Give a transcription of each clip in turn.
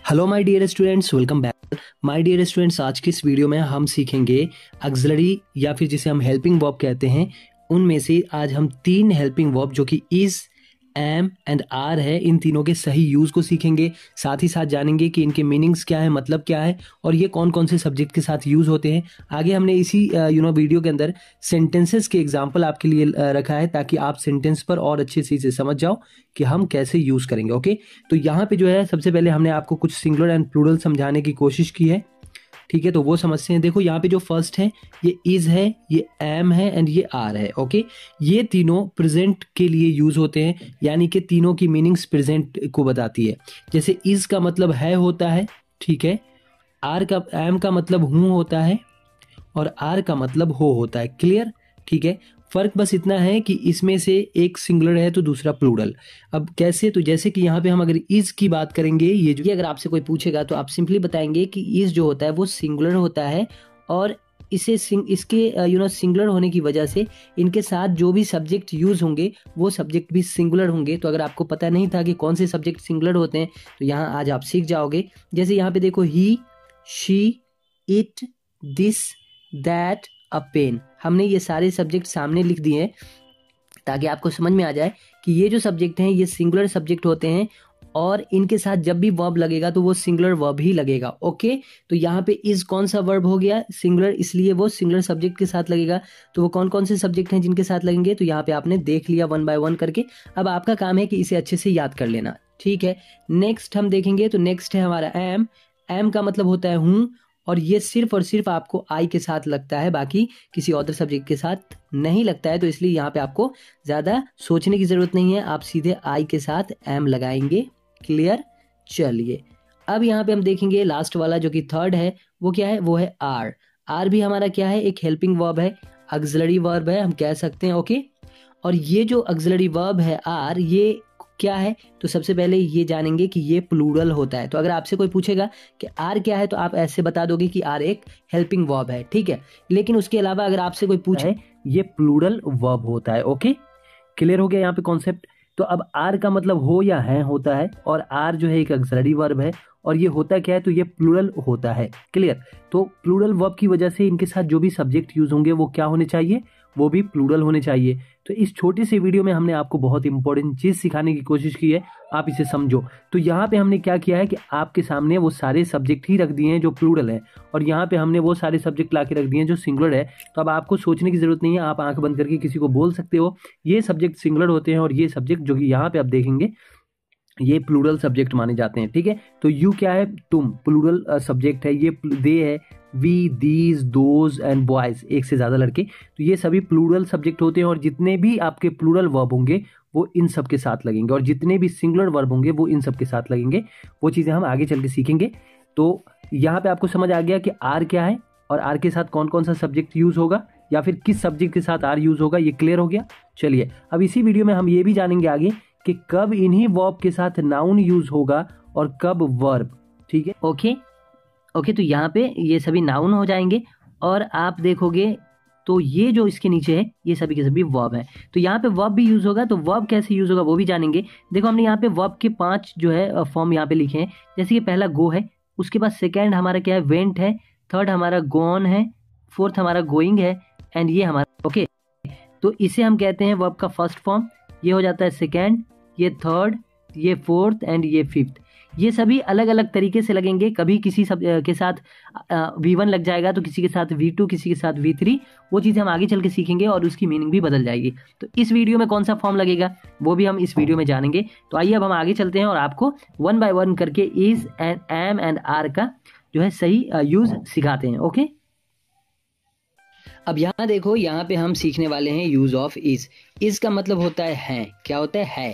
Hello my dear students, welcome back. My dear students, आज की इस वीडियो में हम सीखेंगे ऑक्सिलरी या फिर जिसे हम हेल्पिंग वर्ब कहते हैं, उनमें से आज हम 3 हेल्पिंग वर्ब जो कि इज, एम एंड आर है, इन तीनों के सही यूज को सीखेंगे। साथ ही साथ जानेंगे कि इनके मीनिंग्स क्या है, मतलब क्या है और ये कौन कौन से सब्जेक्ट के साथ यूज होते हैं। आगे हमने इसी वीडियो के अंदर सेंटेंसेस के एग्जाम्पल आपके लिए रखा है ताकि आप सेंटेंस पर और अच्छे से समझ जाओ कि हम कैसे यूज करेंगे। ओके, तो यहाँ पे जो है सबसे पहले हमने आपको कुछ सिंगुलर एंड प्लूरल समझाने की कोशिश की है। ठीक है, तो वो समझते हैं। देखो यहाँ पे जो फर्स्ट है ये इज है, ये एम है एंड ये आर है। ओके, ये तीनों प्रेजेंट के लिए यूज होते हैं, यानी कि तीनों की मीनिंग्स प्रेजेंट को बताती है। जैसे इज का मतलब है होता है, ठीक है, आर का एम का मतलब हूं होता है और आर का मतलब हो होता है। क्लियर? ठीक है, फर्क बस इतना है कि इसमें से एक सिंगुलर है तो दूसरा प्लूरल। अब कैसे? तो जैसे कि यहाँ पे हम अगर इज की बात करेंगे, ये जो अगर आपसे कोई पूछेगा तो आप सिंपली बताएंगे कि इज जो होता है वो सिंगुलर होता है और इसके सिंगुलर होने की वजह से इनके साथ जो भी सब्जेक्ट यूज होंगे वो सब्जेक्ट भी सिंगुलर होंगे। तो अगर आपको पता नहीं था कि कौन से सब्जेक्ट सिंगुलर होते हैं तो यहाँ आज आप सीख जाओगे। जैसे यहाँ पे देखो, he, she, it, this, that, a pen, हमने ये सारे सब्जेक्ट सामने लिख दिए हैं ताकि आपको समझ में आ जाए कि ये जो सब्जेक्ट हैं ये सिंगुलर सब्जेक्ट होते हैं और इनके साथ जब भी वर्ब लगेगा तो वो सिंगुलर वर्ब ही लगेगा। ओके, तो यहाँ पे इज कौन सा वर्ब हो गया? सिंगुलर, इसलिए वो सिंगुलर सब्जेक्ट के साथ लगेगा। तो वो कौन कौन से सब्जेक्ट हैं जिनके साथ लगेंगे? तो यहाँ पे आपने देख लिया वन बाय वन करके। अब आपका काम है कि इसे अच्छे से याद कर लेना। ठीक है, नेक्स्ट हम देखेंगे तो नेक्स्ट है हमारा एम। एम का मतलब होता है हूं और ये सिर्फ और सिर्फ आपको आई के साथ लगता है, बाकी किसी और सब्जेक्ट के साथ नहीं लगता है। तो इसलिए यहाँ पे आपको ज्यादा सोचने की जरूरत नहीं है, आप सीधे आई के साथ एम लगाएंगे। क्लियर? चलिए, अब यहाँ पे हम देखेंगे लास्ट वाला जो कि थर्ड है, वो क्या है? वो है आर। आर भी हमारा क्या है? एक हेल्पिंग वर्ब है, ऑक्सिलरी वर्ब है, हम कह सकते हैं। ओके, और ये जो ऑक्सिलरी वर्ब है आर, ये क्या है? तो सबसे पहले ये जानेंगे कि ये प्लूरल होता है। तो अगर आपसे कोई पूछेगा कि आर क्या है तो आप ऐसे बता दोगे कि आर एक हेल्पिंग वर्ब है। ठीक है, लेकिन उसके अलावा अगर आपसे कोई पूछे, ये प्लूरल वर्ब होता है। ओके, क्लियर हो गया यहाँ पे कॉन्सेप्ट? तो अब आर का मतलब हो या है होता है और आर जो है एक ऑक्सिलरी वर्ब है और ये होता क्या है? तो ये प्लूरल होता है। क्लियर? तो प्लूरल वर्ब की वजह से इनके साथ जो भी सब्जेक्ट यूज होंगे वो क्या होने चाहिए? वो भी प्लूरल होने चाहिए। तो इस छोटी सी वीडियो में हमने आपको बहुत इंपॉर्टेंट चीज सिखाने की कोशिश की है, आप इसे समझो। तो यहाँ पे हमने क्या किया है कि आपके सामने वो सारे सब्जेक्ट ही रख दिए हैं जो प्लूरल है और यहाँ पे हमने वो सारे सब्जेक्ट ला के रख दिए हैं जो सिंगुलर है। तो अब आपको सोचने की जरूरत नहीं है, आप आंख बंद करके किसी को बोल सकते हो ये सब्जेक्ट सिंगुलर होते हैं और ये सब्जेक्ट जो कि यहाँ पे आप देखेंगे ये प्लूरल सब्जेक्ट माने जाते हैं। ठीक है, तो यू क्या है? तुम, प्लूरल सब्जेक्ट है। ये दे है, we, these, those and boys, एक से ज्यादा लड़के, तो ये सभी प्लूरल सब्जेक्ट होते हैं और जितने भी आपके प्लूरल वर्ब होंगे वो इन सब के साथ लगेंगे और जितने भी सिंगुलर वर्ब होंगे वो इन सब के साथ लगेंगे। वो चीजें हम आगे चल के सीखेंगे। तो यहाँ पे आपको समझ आ गया कि आर क्या है और आर के साथ कौन कौन सा सब्जेक्ट यूज होगा या फिर किस सब्जेक्ट के साथ आर यूज होगा, ये क्लियर हो गया। चलिए, अब इसी वीडियो में हम ये भी जानेंगे आगे कि कब इन्हीं वर्ब के साथ नाउन यूज होगा और कब वर्ब। ठीक है, ओके, तो यहाँ पे ये सभी नाउन हो जाएंगे और आप देखोगे तो ये जो इसके नीचे है ये सभी के सभी वर्ब है। तो यहाँ पे वर्ब भी यूज होगा, तो वर्ब कैसे यूज होगा वो भी जानेंगे। देखो, हमने यहाँ पे वर्ब के 5 जो है फॉर्म यहाँ पे लिखे हैं। जैसे कि पहला गो है, उसके बाद सेकेंड हमारा क्या है? वेंट है, थर्ड हमारा गोन है, फोर्थ हमारा गोइंग है एंड ये हमारा ओके। तो इसे हम कहते हैं वर्ब का फर्स्ट फॉर्म। ये हो जाता है सेकेंड, ये थर्ड, ये फोर्थ एंड ये फिफ्थ। ये सभी अलग अलग तरीके से लगेंगे, कभी किसी सब के साथ V1 लग जाएगा तो किसी के साथ V2, किसी के साथ V3। वो चीज़ हम आगे चल के सीखेंगे और उसकी मीनिंग भी बदल जाएगी। तो इस वीडियो में कौन सा फॉर्म लगेगा वो भी हम इस वीडियो में जानेंगे। तो आइए अब हम आगे चलते हैं और आपको वन बाय वन करके is and am and are का जो है सही यूज सिखाते हैं। ओके, अब यहाँ देखो, यहाँ पे हम सीखने वाले हैं यूज ऑफ इज। इज का मतलब होता है क्या होता है?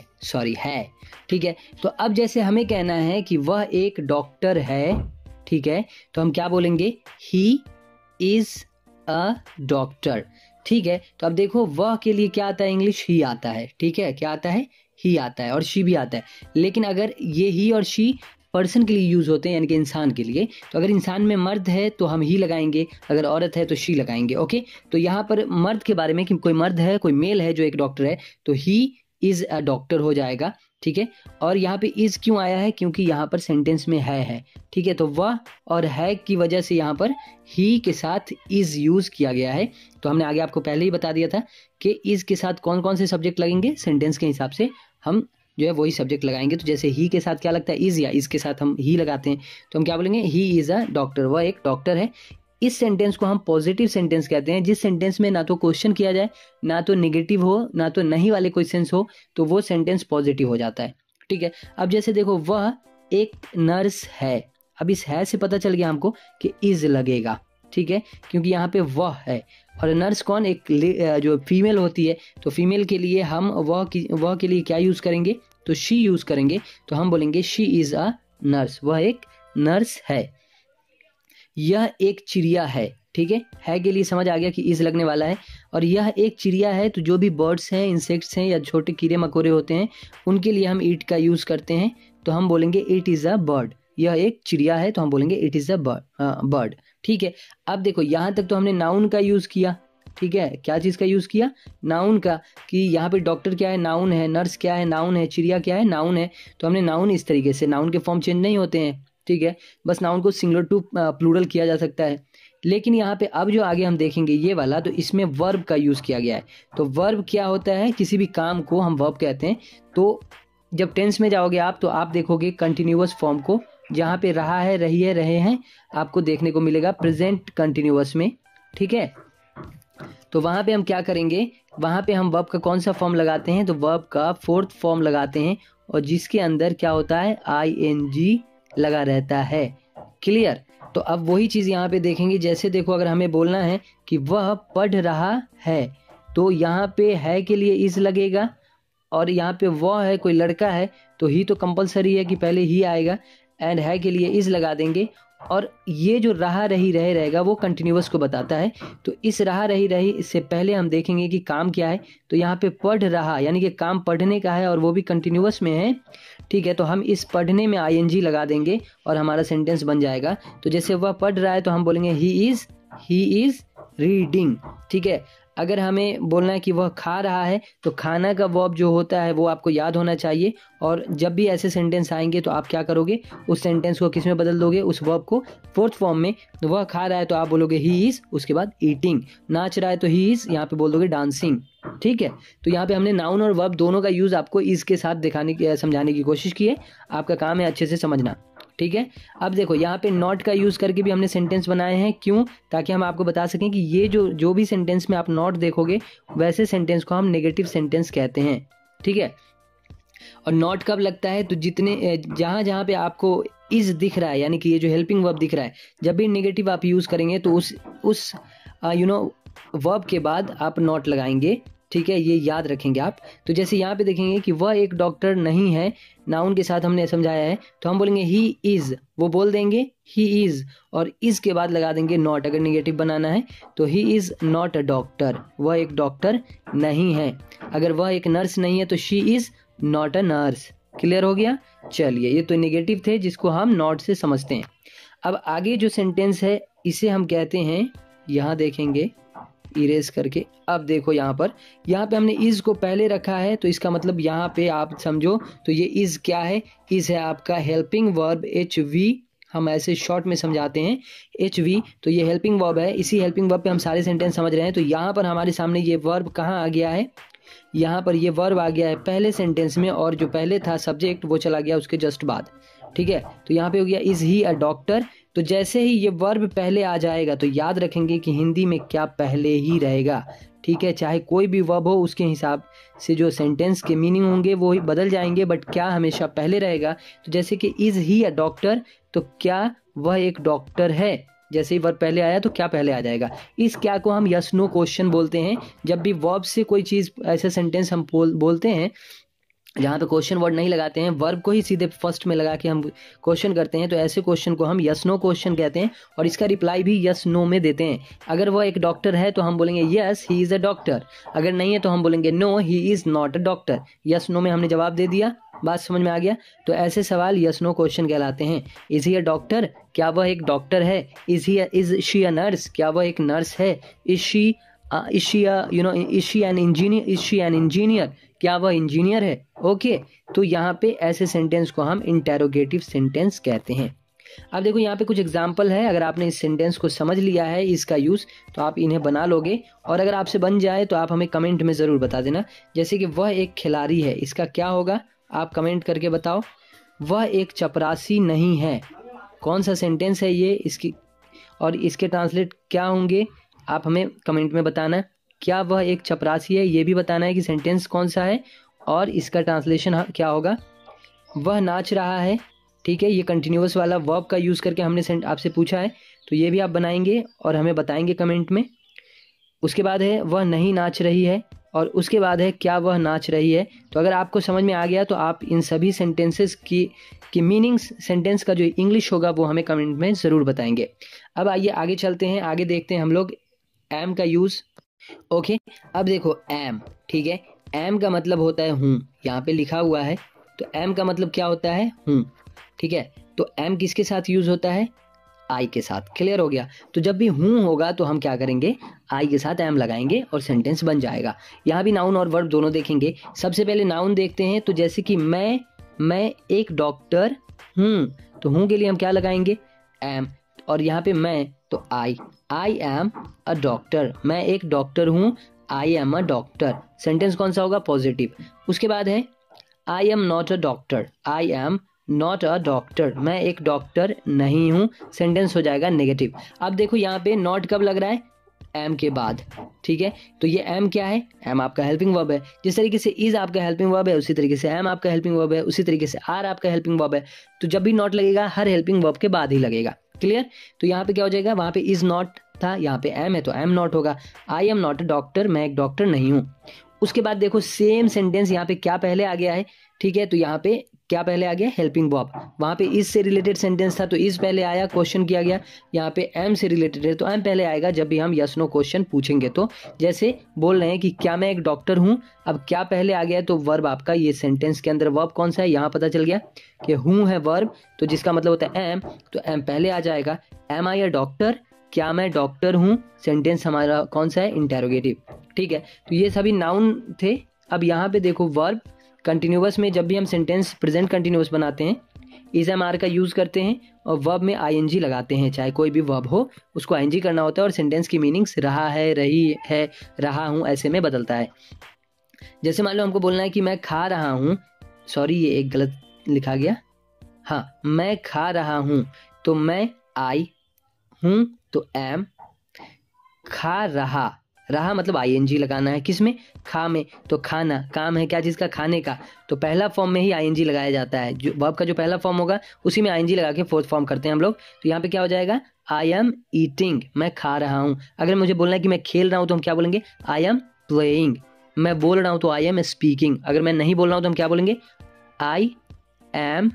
है। ठीक है, तो अब जैसे हमें कहना है कि वह एक डॉक्टर है, ठीक है, तो हम क्या बोलेंगे? ही इज अ डॉक्टर। ठीक है, तो अब देखो, वह के लिए क्या आता है? इंग्लिश ही आता है। ठीक है, क्या आता है? ही आता है और शी भी आता है। लेकिन अगर ये ही और शी पर्सन के लिए यूज होते हैं, यानी कि इंसान के लिए, तो अगर इंसान में मर्द है तो हम ही लगाएंगे, अगर औरत है तो शी लगाएंगे। ओके, तो यहाँ पर मर्द के बारे में कि कोई मर्द है, कोई मेल है जो एक डॉक्टर है, तो ही इज अ डॉक्टर हो जाएगा। ठीक है। और यहाँ पे इज क्यों आया है, क्योंकि यहाँ पर सेंटेंस में है, ठीक है। तो वह और है की वजह से यहाँ पर ही के साथ इज यूज किया गया है। तो हमने आगे आपको पहले ही बता दिया था कि इज के साथ कौन कौन से सब्जेक्ट लगेंगे, सेंटेंस के हिसाब से हम जो है वही सब्जेक्ट लगाएंगे। तो जैसे ही के साथ क्या लगता है, इज, या इज के साथ हम ही लगाते हैं तो हम क्या बोलेंगे, ही इज अ डॉक्टर, वह एक डॉक्टर है। इस सेंटेंस को हम पॉजिटिव सेंटेंस कहते हैं, जिस सेंटेंस में ना तो क्वेश्चन किया जाए, ना तो नेगेटिव हो, ना तो नहीं वाले क्वेश्चंस हो, तो वो सेंटेंस पॉजिटिव हो जाता है, ठीक है। अब जैसे देखो, वह एक नर्स है, अब इस है से पता चल गया हमको कि इज लगेगा, ठीक है, क्योंकि यहाँ पे वह है। और नर्स कौन, एक जो फीमेल होती है, तो फीमेल के लिए हम वह के लिए क्या यूज करेंगे, तो शी यूज करेंगे। तो हम बोलेंगे शी इज अ नर्स, वह एक नर्स है। यह एक चिड़िया है, ठीक है के लिए समझ आ गया कि इज लगने वाला है। और यह एक चिड़िया है, तो जो भी बर्ड्स हैं, इंसेक्ट्स हैं, या छोटे कीड़े मकोड़े होते हैं, उनके लिए हम इट का यूज करते हैं। तो हम बोलेंगे इट इज अ बर्ड, यह एक चिड़िया है, तो हम बोलेंगे इट इज अ बर्ड, ठीक है। अब देखो, यहाँ तक तो हमने नाउन का यूज किया, ठीक है। क्या चीज का यूज किया, नाउन का, कि यहाँ पे डॉक्टर क्या है, नाउन है, नर्स क्या है, नाउन है, चिड़िया क्या है, नाउन है। तो हमने नाउन इस तरीके से, नाउन के फॉर्म चेंज नहीं होते हैं, ठीक है, बस नाउन को सिंगुलर टू प्लूरल किया जा सकता है। लेकिन यहाँ पे अब जो आगे हम देखेंगे ये वाला, तो इसमें वर्ब का यूज किया गया है। तो वर्ब क्या होता है, किसी भी काम को हम वर्ब कहते हैं। तो जब टेंस में जाओगे आप, तो आप देखोगे कंटिन्यूअस फॉर्म को, जहाँ पे रहा है, रही है, रहे हैं, आपको देखने को मिलेगा प्रेजेंट कंटिन्यूअस में, ठीक है। तो वहां पे हम क्या करेंगे, वहां पे हम वर्ब का कौन सा फॉर्म लगाते हैं, तो वर्ब का फोर्थ फॉर्म लगाते हैं, और जिसके अंदर क्या होता है, ING लगा रहता है, क्लियर। तो अब वही चीज यहाँ पे देखेंगे, जैसे देखो, अगर हमें बोलना है कि वह पढ़ रहा है, तो यहाँ पे है के लिए इज लगेगा, और यहाँ पे वह है, कोई लड़का है, तो ही तो कंपलसरी है कि पहले ही आएगा, एंड है के लिए इज लगा देंगे। और ये जो रहा रही रहे रहेगा, वो कंटिन्यूअस को बताता है। तो इस रहा रही रही इससे पहले हम देखेंगे कि काम क्या है। तो यहाँ पे पढ़ रहा, यानी कि काम पढ़ने का है, और वो भी कंटिन्यूअस में है, ठीक है। तो हम इस पढ़ने में ING लगा देंगे और हमारा सेंटेंस बन जाएगा। तो जैसे वह पढ़ रहा है, तो हम बोलेंगे ही इज रीडिंग, ठीक है। अगर हमें बोलना है कि वह खा रहा है, तो खाना का वर्ब जो होता है वो आपको याद होना चाहिए। और जब भी ऐसे सेंटेंस आएंगे, तो आप क्या करोगे, उस सेंटेंस को किस में बदल दोगे, उस वर्ब को फोर्थ फॉर्म में। तो वह खा रहा है, तो आप बोलोगे ही इज, उसके बाद ईटिंग। नाच रहा है, तो ही इज, यहाँ पे बोल दोगे डांसिंग, ठीक है। तो यहाँ पे हमने नाउन और वर्ब दोनों का यूज आपको इज के साथ समझाने की कोशिश की है। आपका काम है अच्छे से समझना, ठीक है। अब देखो, यहाँ पे नॉट का यूज करके भी हमने सेंटेंस बनाए हैं, क्यों, ताकि हम आपको बता सकें कि ये जो भी सेंटेंस में आप नॉट देखोगे, वैसे सेंटेंस को हम नेगेटिव सेंटेंस कहते हैं, ठीक है। और नॉट कब लगता है, तो जितने जहां जहां पे आपको इज दिख रहा है, यानी कि ये जो हेल्पिंग वर्ब दिख रहा है, जब भी नेगेटिव आप यूज करेंगे, तो उस वर्ब के बाद आप नॉट लगाएंगे, ठीक है, ये याद रखेंगे आप। तो जैसे यहाँ पे देखेंगे कि वह एक डॉक्टर नहीं है, नाउन के साथ हमने समझाया है, तो हम बोलेंगे ही इज, वो बोल देंगे ही इज, और इज के बाद लगा देंगे नॉट। अगर नेगेटिव बनाना है, तो ही इज नॉट अ डॉक्टर, वह एक डॉक्टर नहीं है। अगर वह एक नर्स नहीं है, तो she is not a nurse, clear हो गया। चलिए, ये तो नेगेटिव थे, जिसको हम नॉट से समझते हैं। अब आगे जो सेंटेंस है, इसे हम कहते हैं, यहाँ देखेंगे इरेज करके, अब देखो यहाँ पे हमने इज को पहले रखा है, तो इसका मतलब यहाँ पे आप समझो, तो ये इज क्या है, इज है आपका हेल्पिंग वर्ब HV, हम ऐसे शॉर्ट में समझाते हैं HV। तो ये हेल्पिंग वर्ब है, इसी हेल्पिंग वर्ब पे हम सारे सेंटेंस समझ रहे हैं। तो यहाँ पर हमारे सामने ये वर्ब कहाँ आ गया है, यहाँ पर ये वर्ब आ गया है पहले सेंटेंस में, और जो पहले था सब्जेक्ट, वो चला गया उसके जस्ट बाद, ठीक है। तो यहाँ पे हो गया इज ही अ डॉक्टर। तो जैसे ही ये वर्ब पहले आ जाएगा, तो याद रखेंगे कि हिंदी में क्या पहले ही रहेगा, ठीक है। चाहे कोई भी वर्ब हो, उसके हिसाब से जो सेंटेंस के मीनिंग होंगे वो ही बदल जाएंगे, बट क्या हमेशा पहले रहेगा। तो जैसे कि इज ही अ डॉक्टर, तो क्या वह एक डॉक्टर है, जैसे ही वर्ब पहले आया, तो क्या पहले आ जाएगा। इस क्या को हम यस नो क्वेश्चन बोलते हैं। जब भी वर्ब से कोई चीज, ऐसा सेंटेंस हम बोलते हैं जहाँ पे क्वेश्चन वर्ड नहीं लगाते हैं, वर्ब को ही सीधे फर्स्ट में लगा के हम क्वेश्चन करते हैं, तो ऐसे क्वेश्चन को हम यस नो क्वेश्चन कहते हैं, और इसका रिप्लाई भी यस नो में देते हैं। अगर वह एक डॉक्टर है, तो हम बोलेंगे yes he is a doctor, अगर नहीं है तो हम बोलेंगे no he is not a doctor. Yes no में हमने जवाब दे दिया, बात समझ में आ गया। तो ऐसे सवाल यस नो क्वेश्चन कहलाते हैं। इज ही अ डॉक्टर, क्या वह एक डॉक्टर है। इज शी अ नर्स, क्या वह एक नर्स है। इज शी एन इंजीनियर, क्या वह इंजीनियर है? ओके, तो यहाँ पे ऐसे सेंटेंस को हम इंटेरोगेटिव सेंटेंस कहते हैं। अब देखो यहाँ पे कुछ एग्जाम्पल है, अगर आपने इस सेंटेंस को समझ लिया है इसका यूज़ तो आप इन्हें बना लोगे, और अगर आपसे बन जाए तो आप हमें कमेंट में ज़रूर बता देना। जैसे कि वह एक खिलाड़ी है, इसका क्या होगा आप कमेंट करके बताओ। वह एक चपरासी नहीं है, कौन सा सेंटेंस है ये, इसकी और इसके ट्रांसलेट क्या होंगे आप हमें कमेंट में बताना। क्या वह एक चपरासी है, ये भी बताना है कि सेंटेंस कौन सा है और इसका ट्रांसलेशन क्या होगा। वह नाच रहा है, ठीक है, ये कंटिन्यूअस वाला वर्ब का यूज़ करके हमने आपसे पूछा है, तो ये भी आप बनाएंगे और हमें बताएंगे कमेंट में। उसके बाद है वह नहीं नाच रही है, और उसके बाद है क्या वह नाच रही है। तो अगर आपको समझ में आ गया तो आप इन सभी सेंटेंसेस की मीनिंग्स, सेंटेंस का जो इंग्लिश होगा वो हमें कमेंट में ज़रूर बताएंगे। अब आइए आगे चलते हैं, आगे देखते हैं हम लोग एम का यूज़। ओके, अब देखो एम, ठीक है, एम का मतलब होता है हूँ, यहाँ पे लिखा हुआ है, तो एम का मतलब क्या होता है, हूँ, ठीक है। तो एम किसके साथ यूज़ होता है, आई के साथ। क्लियर हो गया। तो जब भी हूँ होगा तो हम क्या करेंगे, आई के साथ एम लगाएंगे और सेंटेंस बन जाएगा। यहाँ भी नाउन और वर्ब दोनों देखेंगे। सबसे पहले नाउन देखते हैं, तो जैसे कि मैं एक डॉक्टर हूँ, तो हूँ के लिए हम क्या लगाएंगे, एम, और यहाँ पे मैं तो आई एम अ डॉक्टर, मैं एक डॉक्टर हूँ, आई एम अ डॉक्टर। सेंटेंस कौन सा होगा, पॉजिटिव। उसके बाद है आई am not a doctor, I am not a doctor, मैं एक डॉक्टर नहीं हूँ, सेंटेंस हो जाएगा नेगेटिव। अब देखो यहाँ पे नॉट कब लग रहा है, एम के बाद, ठीक है। तो ये एम क्या है, एम आपका हेल्पिंग वर्ब है। जिस तरीके से इज आपका हेल्पिंग वर्ब है उसी तरीके से एम आपका हेल्पिंग वर्ब है, उसी तरीके से आर आपका हेल्पिंग वर्ब है। तो जब भी नॉट लगेगा हर हेल्पिंग वर्ब के बाद ही लगेगा। क्लियर। तो यहाँ पे क्या हो जाएगा, वहाँ पे इज नॉट था, यहाँ पे एम है तो एम नॉट होगा। आई एम नॉट अ डॉक्टर, मैं एक डॉक्टर नहीं हूँ। उसके बाद देखो सेम सेंटेंस, यहाँ पे क्या पहले आ गया है, ठीक है। तो यहाँ पे क्या पहले आ गया, हेल्पिंग वर्ब। वहाँ पे इज से रिलेटेड सेंटेंस था तो इज पहले आया, क्वेश्चन किया गया। यहाँ पे एम से रिलेटेड है तो एम पहले आएगा जब भी हम यस नो क्वेश्चन पूछेंगे। तो जैसे बोल रहे हैं कि क्या मैं एक डॉक्टर हूँ, अब क्या पहले आ गया, तो वर्ब आपका ये सेंटेंस के अंदर वर्ब कौन सा है, यहाँ पता चल गया कि हूँ है वर्ब, तो जिसका मतलब होता है एम, तो एम पहले आ जाएगा। एम आई अ डॉक्टर, क्या मैं डॉक्टर हूँ, सेंटेंस हमारा कौन सा है, इंटेरोगेटिव, ठीक है। तो ये सभी नाउन थे। अब यहाँ पे देखो वर्ब कंटिन्यूअस में जब भी हम सेंटेंस प्रेजेंट कंटिन्यूअस बनाते हैं इज एम आर का यूज करते हैं और वर्ब में आईएनजी लगाते हैं। चाहे कोई भी वर्ब हो उसको आईएनजी करना होता है और सेंटेंस की मीनिंग्स रहा है, रही है, रहा हूँ ऐसे में बदलता है। जैसे मान लो हमको बोलना है कि मैं खा रहा हूँ, सॉरी ये एक गलत लिखा गया, हाँ मैं खा रहा हूँ, तो मैं आई हूँ तो एम, खा रहा, रहा मतलब आईएनजी लगाना है किसमें, खा में। तो खाना काम है क्या चीज़ का, खाने का, तो पहला फॉर्म में ही आईएनजी लगाया जाता है। जो वर्ब का जो पहला फॉर्म होगा उसी में आईएनजी लगा के फोर्थ फॉर्म करते हैं हम लोग। तो यहाँ पे क्या हो जाएगा, आई एम ईटिंग, मैं खा रहा हूँ। अगर मुझे बोलना है कि मैं खेल रहा हूँ तो हम क्या बोलेंगे, आई एम प्लेइंग। मैं बोल रहा हूँ तो आई एम स्पीकिंग। अगर मैं नहीं बोल रहा हूँ तो हम क्या बोलेंगे, आई am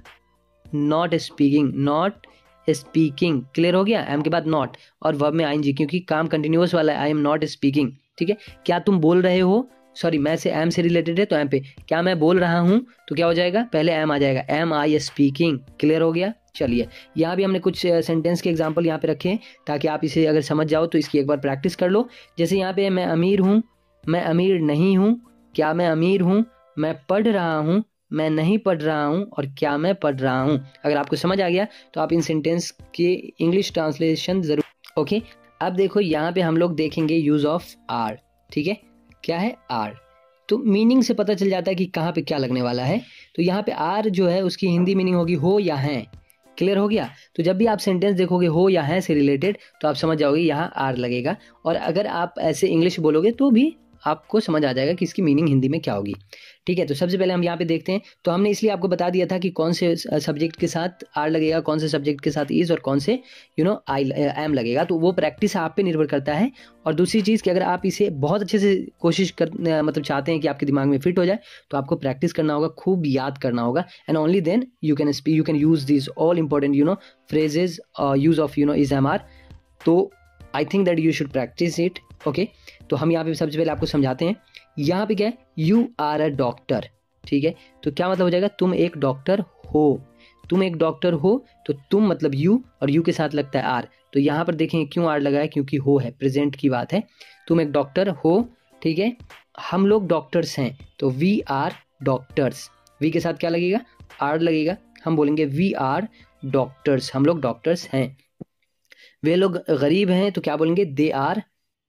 not speaking, not speaking. Clear हो गया, एम के बाद नॉट और वर्ब में आईएनजी, क्योंकि काम कंटिन्यूअस वाला है, आई एम नॉट स्पीकिंग, ठीक है। क्या तुम बोल रहे हो, सॉरी मैं से एम से रिलेटेड है तो एम पे, क्या मैं बोल रहा हूँ, तो क्या हो जाएगा, पहले एम आ जाएगा, एम आई स्पीकिंग। क्लियर हो गया। चलिए यहाँ भी हमने कुछ सेंटेंस के एग्जाम्पल यहाँ पे रखे हैं ताकि आप इसे अगर समझ जाओ तो इसकी एक बार प्रैक्टिस कर लो। जैसे यहाँ पे मैं अमीर हूँ, मैं अमीर नहीं हूँ, क्या मैं अमीर हूँ, मैं पढ़ रहा हूँ, मैं नहीं पढ़ रहा हूँ, और क्या मैं पढ़ रहा हूँ। अगर आपको समझ आ गया तो आप इन सेंटेंस के इंग्लिश ट्रांसलेशन जरूर। ओके, अब देखो यहाँ पे हम लोग देखेंगे यूज ऑफ आर, ठीक है। क्या है आर, तो मीनिंग से पता चल जाता है कि कहाँ पे क्या लगने वाला है। तो यहाँ पे आर जो है उसकी हिंदी मीनिंग होगी हो या है। क्लियर हो गया। तो जब भी आप सेंटेंस देखोगे हो या है से रिलेटेड तो आप समझ जाओगे यहाँ आर लगेगा, और अगर आप ऐसे इंग्लिश बोलोगे तो भी आपको समझ आ जाएगा कि इसकी मीनिंग हिंदी में क्या होगी, ठीक है। तो सबसे पहले हम यहाँ पे देखते हैं। तो हमने इसलिए आपको बता दिया था कि कौन से सब्जेक्ट के साथ आर लगेगा, कौन से सब्जेक्ट के साथ इज, और कौन से आई एम लगेगा। तो वो प्रैक्टिस आप पे निर्भर करता है। और दूसरी चीज़ कि अगर आप इसे बहुत अच्छे से कोशिश कर मतलब चाहते हैं कि आपके दिमाग में फिट हो जाए तो आपको प्रैक्टिस करना होगा, खूब याद करना होगा, and only then you can use this all important phrases use of is am are. तो I think that you should practise it. Okay, तो हम यहाँ पे सबसे पहले आपको समझाते हैं। यहाँ पे क्या है, यू आर अ डॉक्टर, ठीक है। तो क्या मतलब हो जाएगा, तुम एक डॉक्टर हो, तुम एक डॉक्टर हो, तो तुम मतलब यू, और यू के साथ लगता है आर। तो यहाँ पर देखें क्यों आर लगा है, क्योंकि हो है, प्रेजेंट की बात है। तुम एक डॉक्टर हो, ठीक है, हम लोग डॉक्टर्स हैं, तो वी आर डॉक्टर्स। वी के साथ क्या लगेगा, आर लगेगा, हम बोलेंगे वी आर डॉक्टर्स, हम लोग डॉक्टर्स हैं। वे लोग गरीब हैं, तो क्या बोलेंगे, they are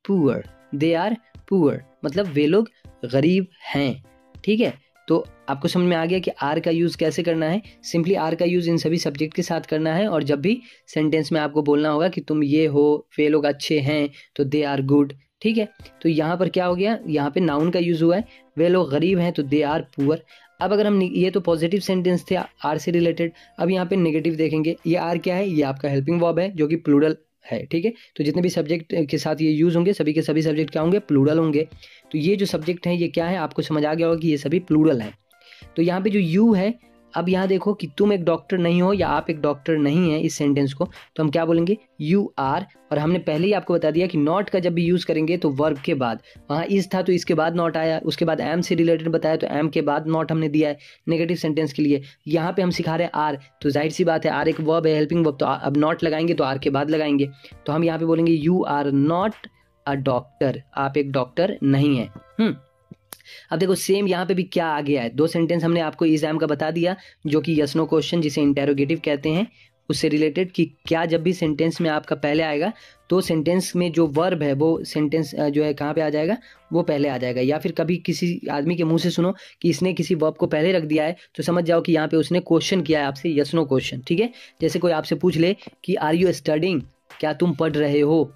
poor, they are poor, मतलब वे लोग गरीब हैं। ठीक है, तो आपको समझ में आ गया कि आर का यूज़ कैसे करना है। सिंपली आर का यूज़ इन सभी सब्जेक्ट के साथ करना है, और जब भी सेंटेंस में आपको बोलना होगा कि तुम ये हो, वे लोग अच्छे हैं, तो दे आर गुड। ठीक है, तो यहाँ पर क्या हो गया, यहाँ पे नाउन का यूज़ हुआ है, वे लोग गरीब हैं तो दे आर पुअर। अब अगर हम, ये तो पॉजिटिव सेंटेंस थे आर से रिलेटेड, अब यहाँ पे नेगेटिव देखेंगे। ये आर क्या है, ये आपका हेल्पिंग वर्ब है जो कि प्लूरल है। ठीक है, तो जितने भी सब्जेक्ट के साथ ये यूज़ होंगे, सभी के सभी सब्जेक्ट क्या होंगे, प्लूरल होंगे। तो ये जो सब्जेक्ट हैं ये क्या है, आपको समझ आ गया होगा कि ये सभी प्लूरल है। तो यहाँ पे जो यू है, अब यहाँ देखो कि तुम एक डॉक्टर नहीं हो या आप एक डॉक्टर नहीं है, इस सेंटेंस को तो हम क्या बोलेंगे, यू आर। और हमने पहले ही आपको बता दिया कि नॉट का जब भी यूज़ करेंगे तो वर्ब के बाद, वहाँ इज था तो इसके बाद नॉट आया, उसके बाद एम से रिलेटेड बताया तो एम के बाद नॉट हमने दिया है नेगेटिव सेंटेंस के लिए। यहाँ पे हम सिखा रहे हैं आर, तो जाहिर सी बात है आर एक वर्ब है, हेल्पिंग वर्ब, तो अब नॉट लगाएंगे तो आर के बाद लगाएंगे। तो हम यहाँ पे बोलेंगे you are not a doctor, आप एक डॉक्टर नहीं है। अब देखो सेम यहाँ पे भी क्या आ गया है, दो सेंटेंस हमने आपको इज एम का बता दिया, जो कि यस नो क्वेश्चन जिसे इंटेरोगेटिव कहते हैं, उससे रिलेटेड कि क्या जब भी सेंटेंस में आपका पहले आएगा तो सेंटेंस में जो वर्ब है वो सेंटेंस जो है कहाँ पे आ जाएगा, वो पहले आ जाएगा। या फिर कभी किसी आदमी के मुंह से सुनो कि इसने किसी वर्ब को पहले रख दिया है, तो समझ जाओ कि यहाँ पे उसने क्वेश्चन किया है आपसे, यस नो क्वेश्चन। ठीक है, जैसे कोई आपसे पूछ ले कि आर यू स्टडिंग, क्या तुम पढ़ रहे हो,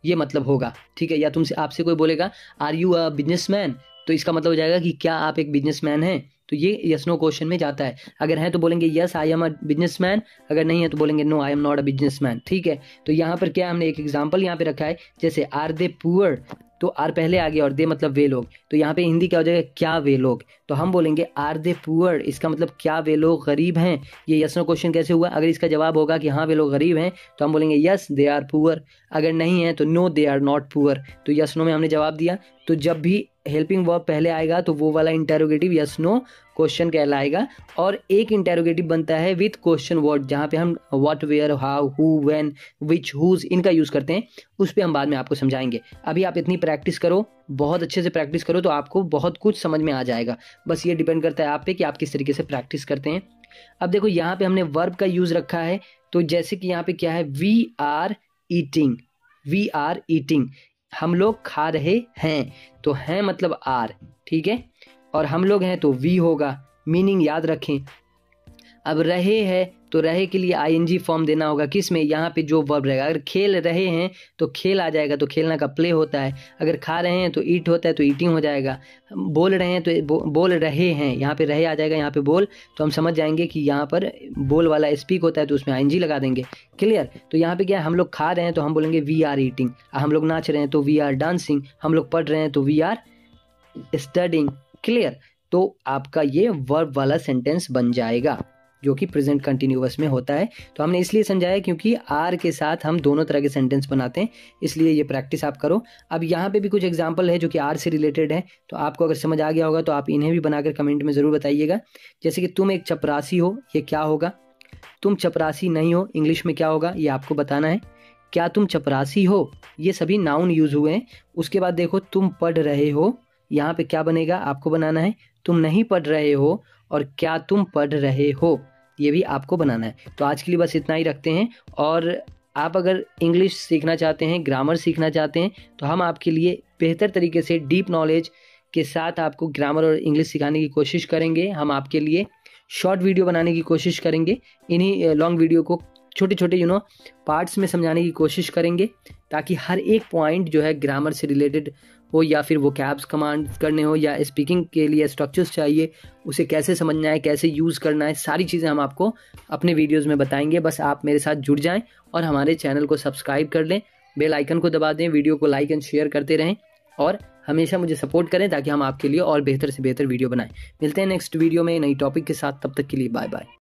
ये मतलब होगा। ठीक है, या तुमसे आपसे कोई बोलेगा आर यू अ बिजनेसमैन, तो इसका मतलब हो जाएगा कि क्या आप एक बिजनेसमैन हैं, तो ये यस नो क्वेश्चन में जाता है। अगर है तो बोलेंगे yes I am a businessman, अगर नहीं है तो बोलेंगे no I am not a businessman. ठीक है, तो यहाँ पर क्या हमने एक एग्जांपल यहाँ पे रखा है, जैसे आर दे पुअर, तो आर पहले आ गया और दे मतलब वे लोग, तो यहाँ पे हिंदी क्या हो जाएगा, क्या वे लोग, तो हम बोलेंगे आर दे पुअर, इसका मतलब क्या वे लोग गरीब हैं। ये यस नो क्वेश्चन कैसे हुआ, अगर इसका जवाब होगा कि हाँ वे लोग गरीब हैं तो हम बोलेंगे यस दे आर पुअर, अगर नहीं है तो no they are not poor. तो यस नो में हमने जवाब दिया। तो जब भी हेल्पिंग वर्ब पहले आएगा तो वो वाला इंटेरोगेटिव यस नो क्वेश्चन कहलाएगा, और एक इंटेरोगेटिव बनता है विथ क्वेश्चन वर्ड, जहाँ पे हम what, where, how, who, when, which, whose इनका यूज़ करते हैं, उस पर हम बाद में आपको समझाएंगे। अभी आप इतनी प्रैक्टिस करो, बहुत अच्छे से प्रैक्टिस करो, तो आपको बहुत कुछ समझ में आ जाएगा। बस ये डिपेंड करता है आप पे कि आप किस तरीके से प्रैक्टिस करते हैं। अब देखो यहाँ पे हमने वर्ब का यूज़ रखा है, तो जैसे कि यहाँ पे क्या है, we are eating, we are eating, हम लोग खा रहे हैं, तो हैं मतलब आर। ठीक है, और हम लोग हैं तो वी होगा, मीनिंग याद रखें। अब रहे है तो रहे के लिए आईएनजी फॉर्म देना होगा, किस में, यहाँ पे जो वर्ब रहेगा। अगर खेल रहे हैं तो खेल आ जाएगा, तो खेलना का प्ले होता है। अगर खा रहे हैं तो ईट होता है, तो ईटिंग हो जाएगा। बोल रहे हैं तो बोल रहे हैं, यहाँ पे रहे आ जाएगा, यहाँ पे बोल, तो हम समझ जाएंगे कि यहाँ पर बोल वाला स्पीक होता है, तो उसमें आईएनजी लगा देंगे। क्लियर, तो यहाँ पे क्या है, हम लोग खा रहे हैं तो हम बोलेंगे वी आर ईटिंग, हम लोग नाच रहे हैं तो वी आर डांसिंग, हम लोग पढ़ रहे हैं तो वी आर स्टडिंग। क्लियर, तो आपका ये वर्ब वाला सेंटेंस बन जाएगा जो कि प्रेजेंट कंटिन्यूअस में होता है। तो हमने इसलिए समझाया क्योंकि आर के साथ हम दोनों तरह के सेंटेंस बनाते हैं, इसलिए ये प्रैक्टिस आप करो। अब यहाँ पे भी कुछ एग्जांपल है जो कि आर से रिलेटेड है, तो आपको अगर समझ आ गया होगा तो आप इन्हें भी बनाकर कमेंट में ज़रूर बताइएगा। जैसे कि तुम एक चपरासी हो, ये क्या होगा, तुम चपरासी नहीं हो, इंग्लिश में क्या होगा ये आपको बताना है। क्या तुम चपरासी हो, ये सभी नाउन यूज हुए हैं। उसके बाद देखो तुम पढ़ रहे हो, यहाँ पे क्या बनेगा आपको बनाना है, तुम नहीं पढ़ रहे हो, और क्या तुम पढ़ रहे हो, ये भी आपको बनाना है। तो आज के लिए बस इतना ही रखते हैं, और आप अगर इंग्लिश सीखना चाहते हैं, ग्रामर सीखना चाहते हैं, तो हम आपके लिए बेहतर तरीके से डीप नॉलेज के साथ आपको ग्रामर और इंग्लिश सिखाने की कोशिश करेंगे। हम आपके लिए शॉर्ट वीडियो बनाने की कोशिश करेंगे, इन्हीं लॉन्ग वीडियो को छोटे छोटे पार्ट्स में समझाने की कोशिश करेंगे, ताकि हर एक पॉइंट जो है ग्रामर से रिलेटेड हो, या फिर वो कैब्स कमांड करने हो, या स्पीकिंग के लिए स्ट्रक्चर्स चाहिए, उसे कैसे समझना है, कैसे यूज़ करना है, सारी चीज़ें हम आपको अपने वीडियोस में बताएंगे। बस आप मेरे साथ जुड़ जाएं और हमारे चैनल को सब्सक्राइब कर लें, बेल आइकन को दबा दें, वीडियो को लाइक एंड शेयर करते रहें, और हमेशा मुझे सपोर्ट करें ताकि हम आपके लिए और बेहतर से बेहतर वीडियो बनाएं। मिलते हैं नेक्स्ट वीडियो में नई टॉपिक के साथ, तब तक के लिए बाय बाय।